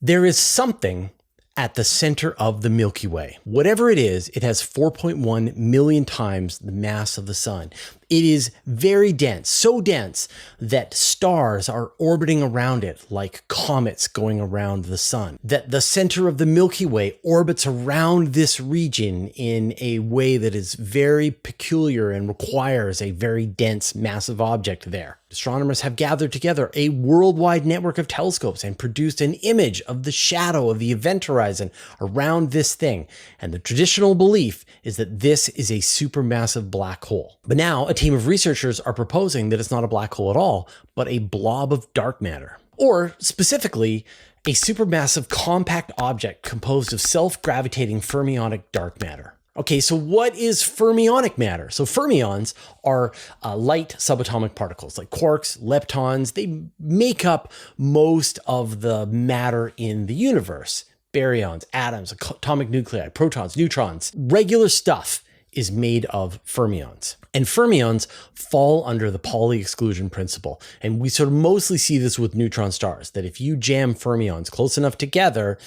There is something at the center of the Milky Way. Whatever it is, it has 4.1 million times the mass of the sun. It is very dense, so dense that stars are orbiting around it like comets going around the sun. That the center of the Milky Way orbits around this region in a way that is very peculiar and requires a very dense, massive object there. Astronomers have gathered together a worldwide network of telescopes and produced an image of the shadow of the event horizon around this thing. And the traditional belief is that this is a supermassive black hole. But now a team of researchers are proposing that it's not a black hole at all, but a blob of dark matter. Or specifically, a supermassive compact object composed of self-gravitating fermionic dark matter. Okay, so what is fermionic matter? So fermions are light subatomic particles like quarks, leptons. They make up most of the matter in the universe. Baryons, atoms, atomic nuclei, protons, neutrons. Regular stuff is made of fermions. And fermions fall under the Pauli exclusion principle. And we sort of mostly see this with neutron stars, that if you jam fermions close enough together,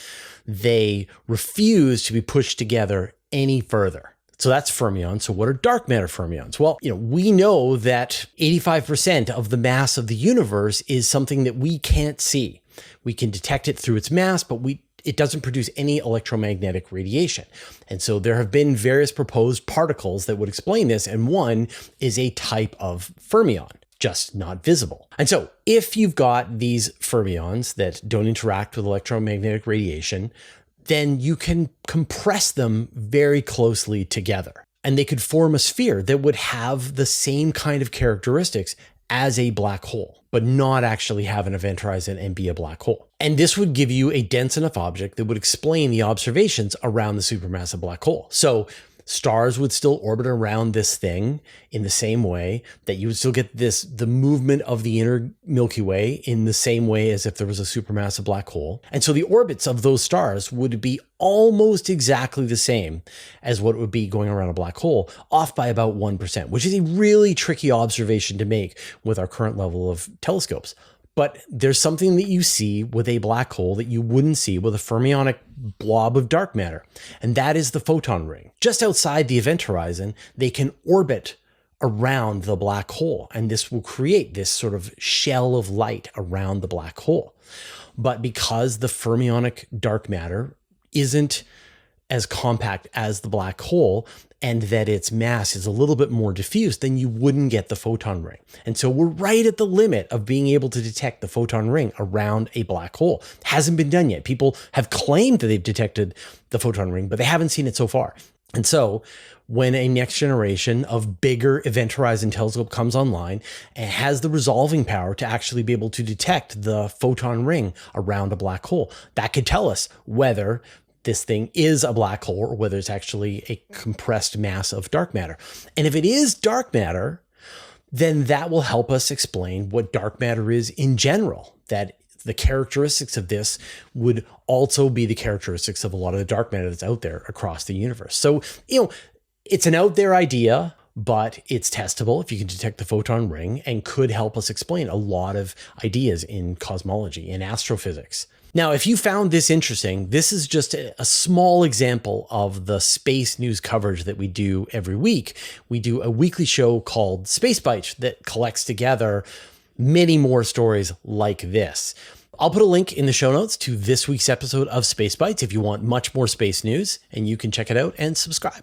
they refuse to be pushed together any further. So that's fermions. So what are dark matter fermions? Well, we know that 85% of the mass of the universe is something that we can't see. We can detect it through its mass, but it doesn't produce any electromagnetic radiation. And so there have been various proposed particles that would explain this, and one is a type of fermion, just not visible. And so if you've got these fermions that don't interact with electromagnetic radiation, then you can compress them very closely together. And they could form a sphere that would have the same kind of characteristics as a black hole, but not actually have an event horizon and be a black hole. And this would give you a dense enough object that would explain the observations around the supermassive black hole. So stars would still orbit around this thing in the same way, that you would still get the movement of the inner Milky Way in the same way as if there was a supermassive black hole. And so the orbits of those stars would be almost exactly the same as what it would be going around a black hole, off by about 1%, which is a really tricky observation to make with our current level of telescopes. But there's something that you see with a black hole that you wouldn't see with a fermionic blob of dark matter, and that is the photon ring. Just outside the event horizon, they can orbit around the black hole, and this will create this sort of shell of light around the black hole. But because the fermionic dark matter isn't as compact as the black hole, and that its mass is a little bit more diffuse, then you wouldn't get the photon ring. And so we're right at the limit of being able to detect the photon ring around a black hole. Hasn't been done yet. People have claimed that they've detected the photon ring, but they haven't seen it so far. And so when a next generation of bigger event horizon telescope comes online and has the resolving power to actually be able to detect the photon ring around a black hole, that could tell us whether this thing is a black hole or whether it's actually a compressed mass of dark matter. And if it is dark matter, then that will help us explain what dark matter is in general, that the characteristics of this would also be the characteristics of a lot of the dark matter that's out there across the universe. So, it's an out there idea, but it's testable if you can detect the photon ring, and could help us explain a lot of ideas in cosmology and astrophysics. Now, if you found this interesting, this is just a small example of the space news coverage that we do every week. We do a weekly show called Space Bites that collects together many more stories like this. I'll put a link in the show notes to this week's episode of Space Bites if you want much more space news, and you can check it out and subscribe.